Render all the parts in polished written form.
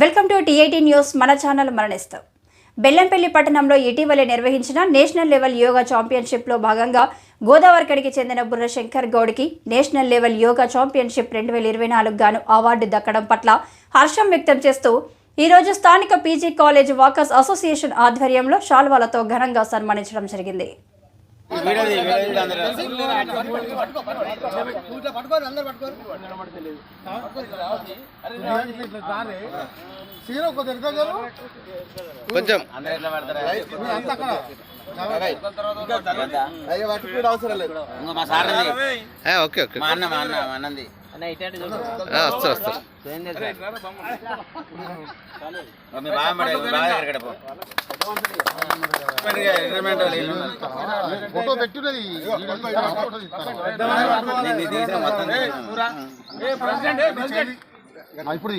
Welcome to టీ18 news. మన channel మరణిస్తాం. బెల్లంపల్లి పట్టణంలో ఇటీవలే నిర్వహించిన నేషనల్ లెవెల్ యోగా ఛాంపియన్షిప్లో భాగంగా గోదావరిఖడికి చెందిన బుర్ర శంకర్ గౌడ్కి నేషనల్ లెవెల్ యోగా ఛాంపియన్షిప్ 2024 గాను అవార్డు దక్కడం పట్ల హర్షం వ్యక్తం చేస్తూ ఈరోజు స్థానిక పీజీ కాలేజ్ వాకర్స్ అసోసియేషన్ ఆధ్వర్యంలో శాల్వాలతో ఘనంగా సన్మానించడం జరిగింది. కొంచెం ఓకే ఓకే వస్తా ఫోటో పెట్టున్నది ఇప్పుడు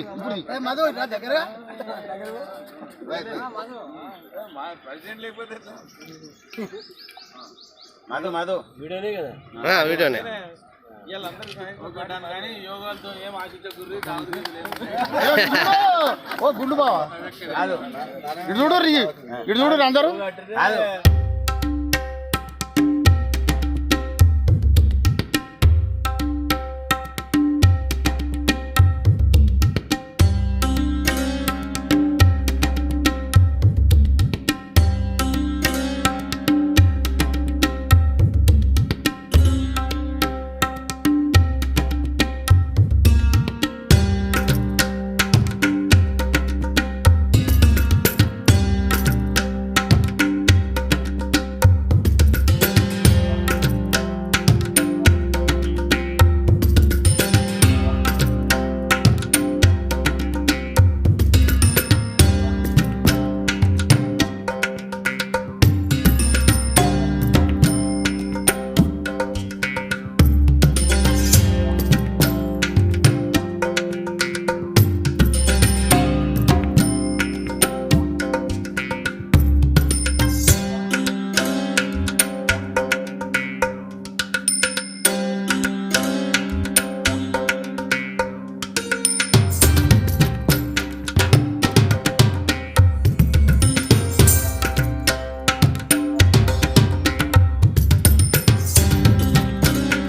మధు వీడియోనే గుండు బావా ఇటు చూడు అందరూ